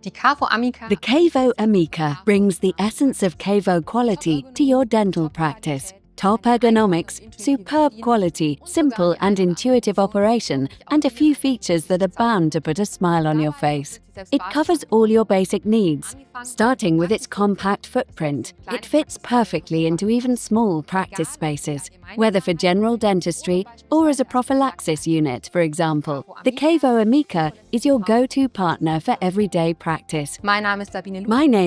Die KaVo amiQa. The KaVo amiQa brings the essence of KaVo quality to your dental practice. Top ergonomics, superb quality, simple and intuitive operation, and a few features that are bound to put a smile on your face. It covers all your basic needs, starting with its compact footprint. It fits perfectly into even small practice spaces, whether for general dentistry or as a prophylaxis unit, for example. The KaVo amiQa is your go-to partner for everyday practice. My name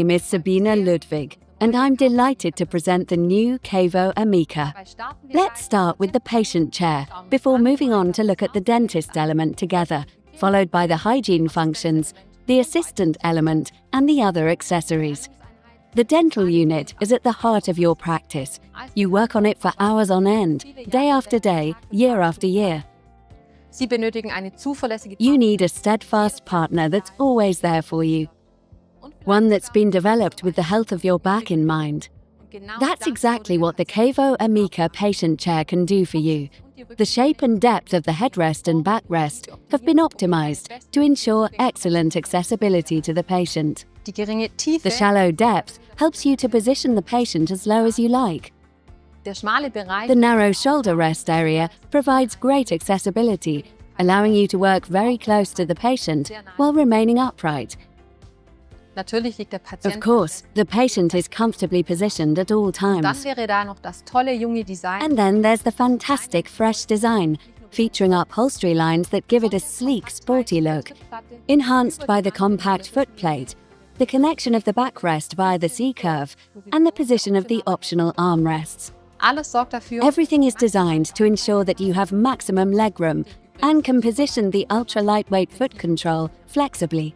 is Sabine Ludwig, and I'm delighted to present the new KaVo amiQa. Let's start with the patient chair before moving on to look at the dentist element together, followed by the hygiene functions, the assistant element, and the other accessories. The dental unit is at the heart of your practice. You work on it for hours on end, day after day, year after year. You need a steadfast partner that's always there for you. One that's been developed with the health of your back in mind. That's exactly what the KaVo amiQa patient chair can do for you. The shape and depth of the headrest and backrest have been optimized to ensure excellent accessibility to the patient. The shallow depth helps you to position the patient as low as you like. The narrow shoulder rest area provides great accessibility, allowing you to work very close to the patient while remaining upright. Of course, the patient is comfortably positioned at all times. And then there's the fantastic fresh design, featuring upholstery lines that give it a sleek, sporty look, enhanced by the compact footplate, the connection of the backrest via the C-curve, and the position of the optional armrests. Everything is designed to ensure that you have maximum legroom and can position the ultra-lightweight foot control flexibly.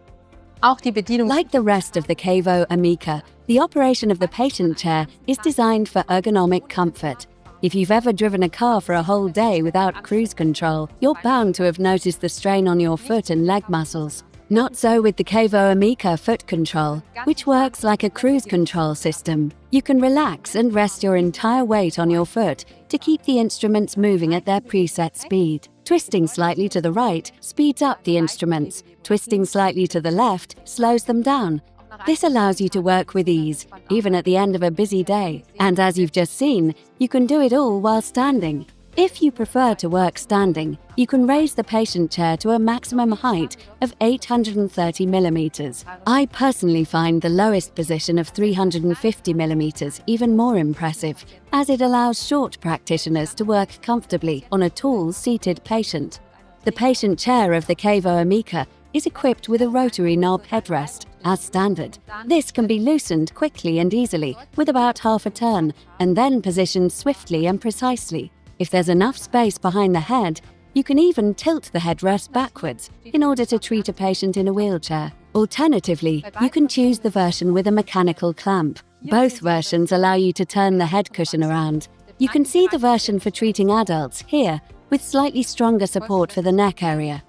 Like the rest of the KaVo amiQa, the operation of the patient chair is designed for ergonomic comfort. If you've ever driven a car for a whole day without cruise control, you're bound to have noticed the strain on your foot and leg muscles. Not so with the KaVo amiQa foot control, which works like a cruise control system. You can relax and rest your entire weight on your foot to keep the instruments moving at their preset speed. Twisting slightly to the right speeds up the instruments. Twisting slightly to the left slows them down. This allows you to work with ease, even at the end of a busy day. And as you've just seen, you can do it all while standing. If you prefer to work standing, you can raise the patient chair to a maximum height of 830 millimeters. I personally find the lowest position of 350 millimeters even more impressive, as it allows short practitioners to work comfortably on a tall, seated patient. The patient chair of the KaVo amiQa is equipped with a rotary knob headrest, as standard. This can be loosened quickly and easily with about half a turn, and then positioned swiftly and precisely. If there's enough space behind the head, you can even tilt the headrest backwards in order to treat a patient in a wheelchair. Alternatively, you can choose the version with a mechanical clamp. Both versions allow you to turn the head cushion around. You can see the version for treating adults here, with slightly stronger support for the neck area.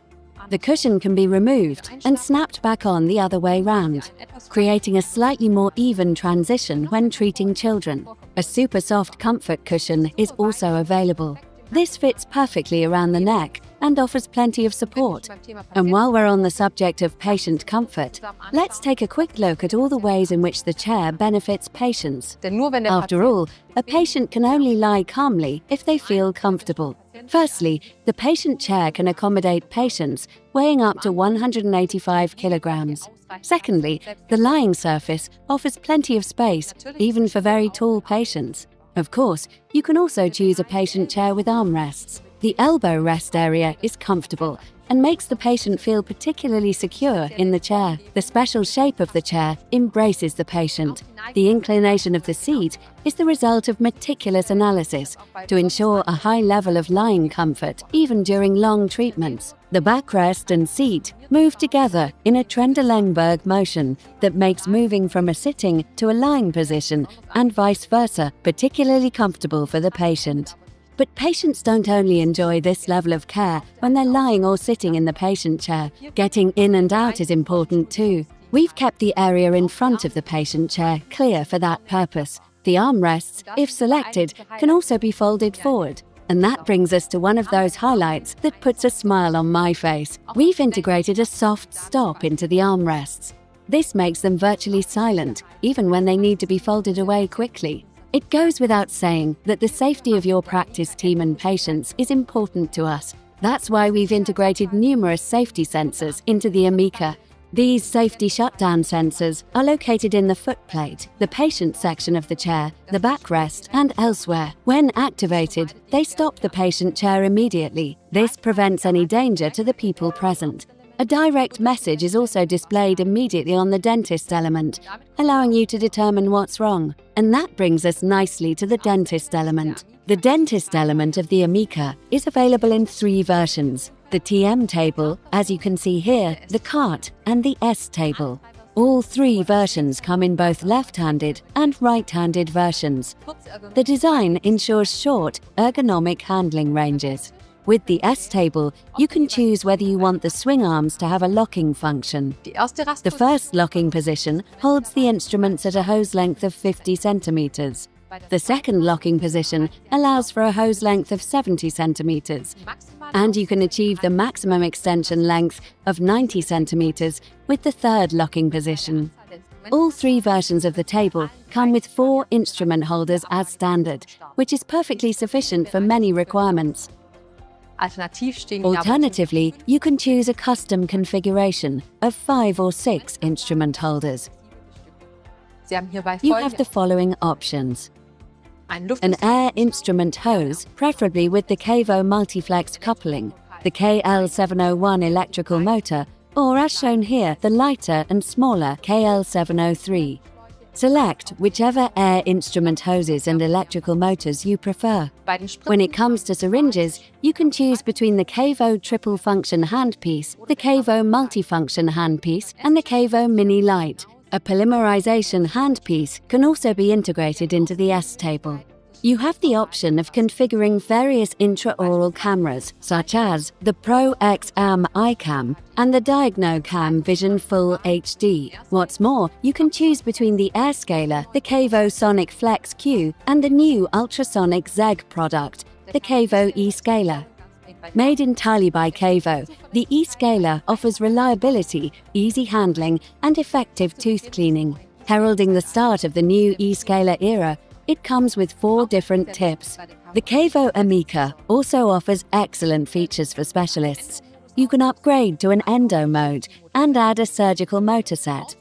The cushion can be removed and snapped back on the other way round, creating a slightly more even transition when treating children. A super soft comfort cushion is also available. This fits perfectly around the neck and offers plenty of support. And while we're on the subject of patient comfort, let's take a quick look at all the ways in which the chair benefits patients. After all, a patient can only lie calmly if they feel comfortable. Firstly, the patient chair can accommodate patients weighing up to 185 kilograms. Secondly, the lying surface offers plenty of space, even for very tall patients. Of course, you can also choose a patient chair with armrests. The elbow rest area is comfortable and makes the patient feel particularly secure in the chair. The special shape of the chair embraces the patient. The inclination of the seat is the result of meticulous analysis to ensure a high level of lying comfort, even during long treatments. The backrest and seat move together in a Trendelenburg motion that makes moving from a sitting to a lying position and vice versa particularly comfortable for the patient. But patients don't only enjoy this level of care when they're lying or sitting in the patient chair. Getting in and out is important too. We've kept the area in front of the patient chair clear for that purpose. The armrests, if selected, can also be folded forward. And that brings us to one of those highlights that puts a smile on my face. We've integrated a soft stop into the armrests. This makes them virtually silent, even when they need to be folded away quickly. It goes without saying that the safety of your practice team and patients is important to us. That's why we've integrated numerous safety sensors into the amiQa. These safety shutdown sensors are located in the footplate, the patient section of the chair, the backrest, and elsewhere. When activated, they stop the patient chair immediately. This prevents any danger to the people present. A direct message is also displayed immediately on the dentist element, allowing you to determine what's wrong. And that brings us nicely to the dentist element. The dentist element of the amiQa is available in 3 versions: the TM table, as you can see here, the cart, and the S table. All 3 versions come in both left-handed and right-handed versions. The design ensures short, ergonomic handling ranges. With the S table, you can choose whether you want the swing arms to have a locking function. The first locking position holds the instruments at a hose length of 50 centimeters. The second locking position allows for a hose length of 70 centimeters, and you can achieve the maximum extension length of 90 centimeters with the third locking position. All 3 versions of the table come with 4 instrument holders as standard, which is perfectly sufficient for many requirements. Alternatively, you can choose a custom configuration of 5 or 6 instrument holders. You have the following options: an air instrument hose, preferably with the KaVo multiflex coupling, the KL701 electrical motor, or as shown here, the lighter and smaller KL703. Select whichever air instrument hoses and electrical motors you prefer. When it comes to syringes, you can choose between the KaVo triple function handpiece, the KaVo multifunction handpiece, and the KaVo Mini Light. A polymerization handpiece can also be integrated into the S table. You have the option of configuring various intraoral cameras, such as the Pro X amiCam and the DiagnoCam Vision Full HD. What's more, you can choose between the AirScaler, the KaVo Sonic Flex Q, and the new ultrasonic ZEG product, the KaVo eScaler. Made entirely by KaVo, the eScaler offers reliability, easy handling, and effective tooth cleaning. Heralding the start of the new eScaler era, it comes with 4 different tips. The KaVo amiQa also offers excellent features for specialists. You can upgrade to an endo mode and add a surgical motor set.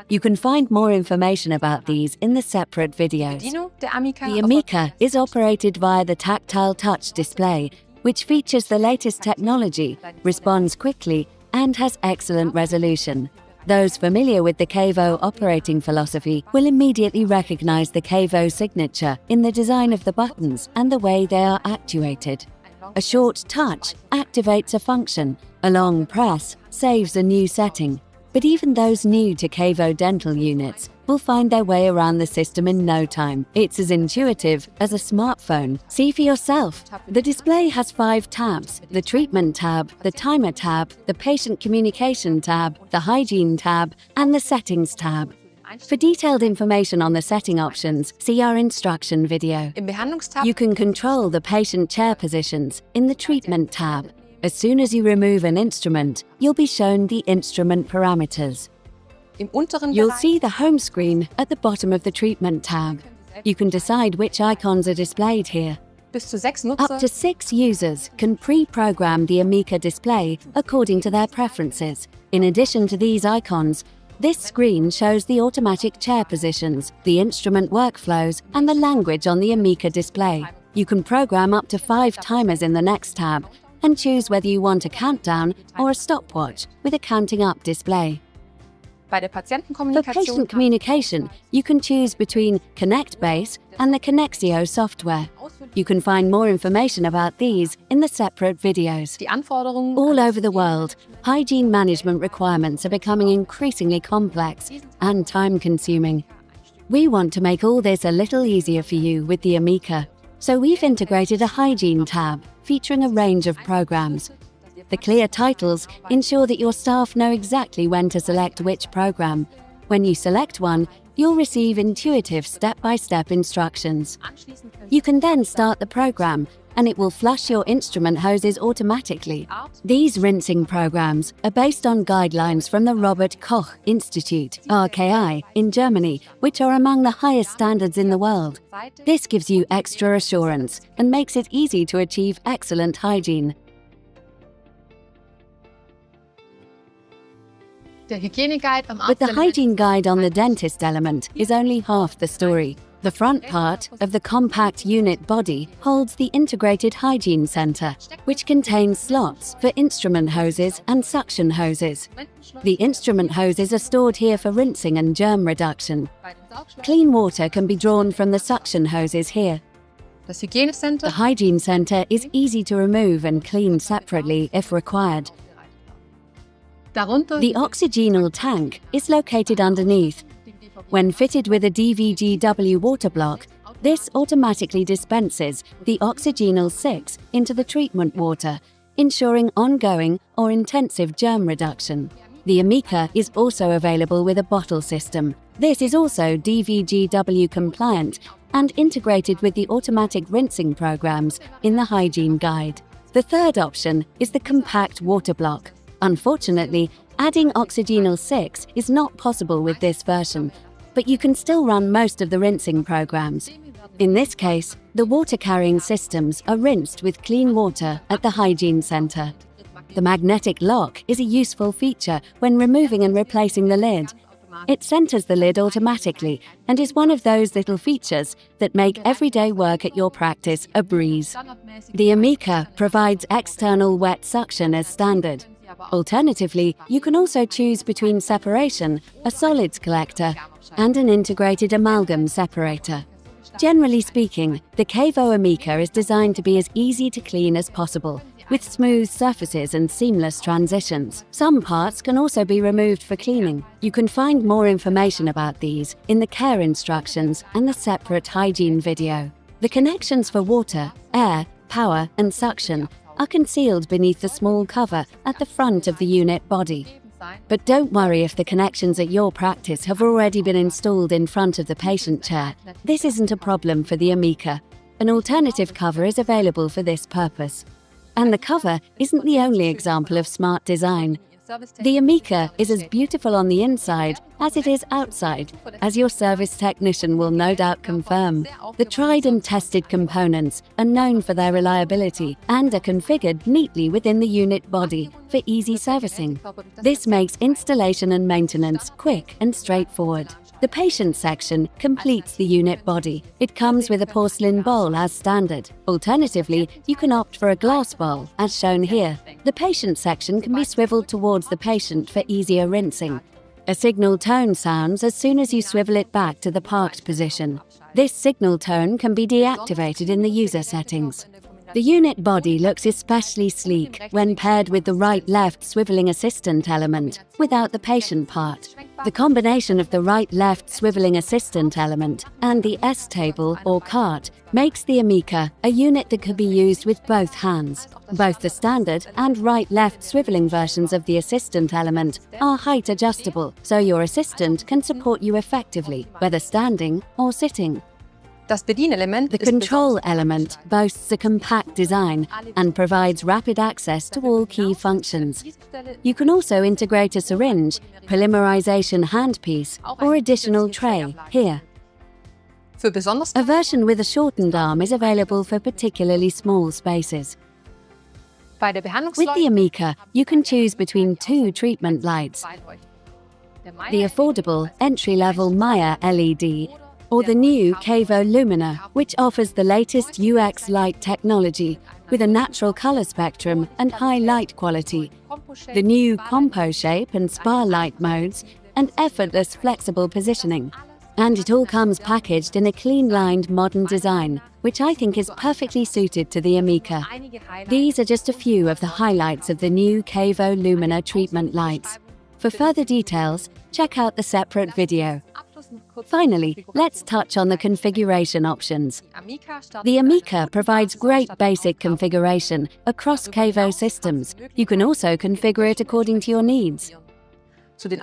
You can find more information about these in the separate videos. The amiQa is operated via the tactile touch display, which features the latest technology, responds quickly, and has excellent resolution. Those familiar with the KaVo operating philosophy will immediately recognize the KaVo signature in the design of the buttons and the way they are actuated. A short touch activates a function. A long press saves a new setting. But even those new to KaVo dental units will find their way around the system in no time. It's as intuitive as a smartphone. See for yourself. The display has 5 tabs: the treatment tab, the timer tab, the patient communication tab, the hygiene tab, and the settings tab. For detailed information on the setting options, see our instruction video. You can control the patient chair positions in the treatment tab. As soon as you remove an instrument, you'll be shown the instrument parameters. You'll see the home screen at the bottom of the treatment tab. You can decide which icons are displayed here. Up to 6 users can pre-program the amiQa display according to their preferences. In addition to these icons, this screen shows the automatic chair positions, the instrument workflows, and the language on the amiQa display. You can program up to 5 timers in the next tab and choose whether you want a countdown or a stopwatch with a counting up display. For patient communication, you can choose between Connect Base and the Connexio software. You can find more information about these in the separate videos. All over the world, hygiene management requirements are becoming increasingly complex and time-consuming. We want to make all this a little easier for you with the amiQa, so we've integrated a hygiene tab featuring a range of programs. The clear titles ensure that your staff know exactly when to select which program. When you select one, you'll receive intuitive step-by-step instructions. You can then start the program and it will flush your instrument hoses automatically. These rinsing programs are based on guidelines from the Robert Koch Institute, RKI, in Germany, which are among the highest standards in the world. This gives you extra assurance and makes it easy to achieve excellent hygiene. But the hygiene guide on the dentist element is only half the story. The front part of the compact unit body holds the integrated hygiene center, which contains slots for instrument hoses and suction hoses. The instrument hoses are stored here for rinsing and germ reduction. Clean water can be drawn from the suction hoses here. The hygiene center is easy to remove and clean separately if required. The oxygenal tank is located underneath. When fitted with a DVGW water block, this automatically dispenses the oxygenal 6 into the treatment water, ensuring ongoing or intensive germ reduction. The amiQa is also available with a bottle system. This is also DVGW compliant and integrated with the automatic rinsing programs in the hygiene guide. The third option is the compact water block. Unfortunately, adding oxygenal 6 is not possible with this version, but you can still run most of the rinsing programs. In this case, the water-carrying systems are rinsed with clean water at the hygiene center. The magnetic lock is a useful feature when removing and replacing the lid. It centers the lid automatically and is one of those little features that make everyday work at your practice a breeze. The amiQa provides external wet suction as standard. Alternatively, you can also choose between separation, a solids collector, and an integrated amalgam separator. Generally speaking, the KaVo amiQa is designed to be as easy to clean as possible, with smooth surfaces and seamless transitions. Some parts can also be removed for cleaning. You can find more information about these in the care instructions and the separate hygiene video. The connections for water, air, power, and suction are concealed beneath the small cover at the front of the unit body. But don't worry if the connections at your practice have already been installed in front of the patient chair. This isn't a problem for the amiQa. An alternative cover is available for this purpose. And the cover isn't the only example of smart design. The amiQa is as beautiful on the inside as it is outside, as your service technician will no doubt confirm. The tried and tested components are known for their reliability and are configured neatly within the unit body for easy servicing. This makes installation and maintenance quick and straightforward. The patient section completes the unit body. It comes with a porcelain bowl as standard. Alternatively, you can opt for a glass bowl, as shown here. The patient section can be swiveled towards the patient for easier rinsing. A signal tone sounds as soon as you swivel it back to the parked position. This signal tone can be deactivated in the user settings. The unit body looks especially sleek when paired with the right-left swiveling assistant element, without the patient part. The combination of the right-left swiveling assistant element and the S-table or cart makes the amiQa a unit that could be used with both hands. Both the standard and right-left swiveling versions of the assistant element are height adjustable, so your assistant can support you effectively, whether standing or sitting. The control element boasts a compact design and provides rapid access to all key functions. You can also integrate a syringe, polymerization handpiece, or additional tray here. A version with a shortened arm is available for particularly small spaces. With the amiQa, you can choose between two treatment lights: the affordable entry-level Maya LED or the new KaVo Lumina, which offers the latest UX light technology with a natural color spectrum and high light quality, the new compo shape and spa light modes, and effortless flexible positioning. And it all comes packaged in a clean-lined modern design, which I think is perfectly suited to the amiQa. These are just a few of the highlights of the new KaVo Lumina treatment lights. For further details, check out the separate video. Finally, let's touch on the configuration options. The amiQa provides great basic configuration across KaVo systems. You can also configure it according to your needs.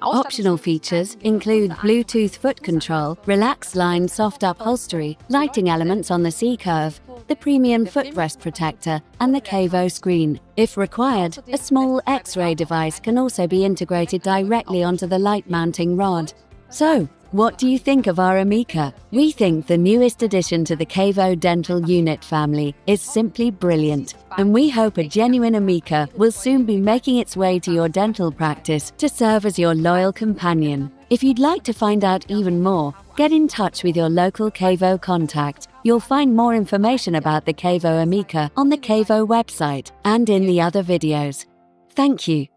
Optional features include Bluetooth foot control, relaxed line soft upholstery, lighting elements on the C-curve, the premium footrest protector, and the KaVo screen. If required, a small X-ray device can also be integrated directly onto the light mounting rod. So, what do you think of our amiQa? We think the newest addition to the KaVo dental unit family is simply brilliant, and we hope a genuine amiQa will soon be making its way to your dental practice to serve as your loyal companion. If you'd like to find out even more, get in touch with your local KaVo contact. You'll find more information about the KaVo amiQa on the KaVo website and in the other videos. Thank you.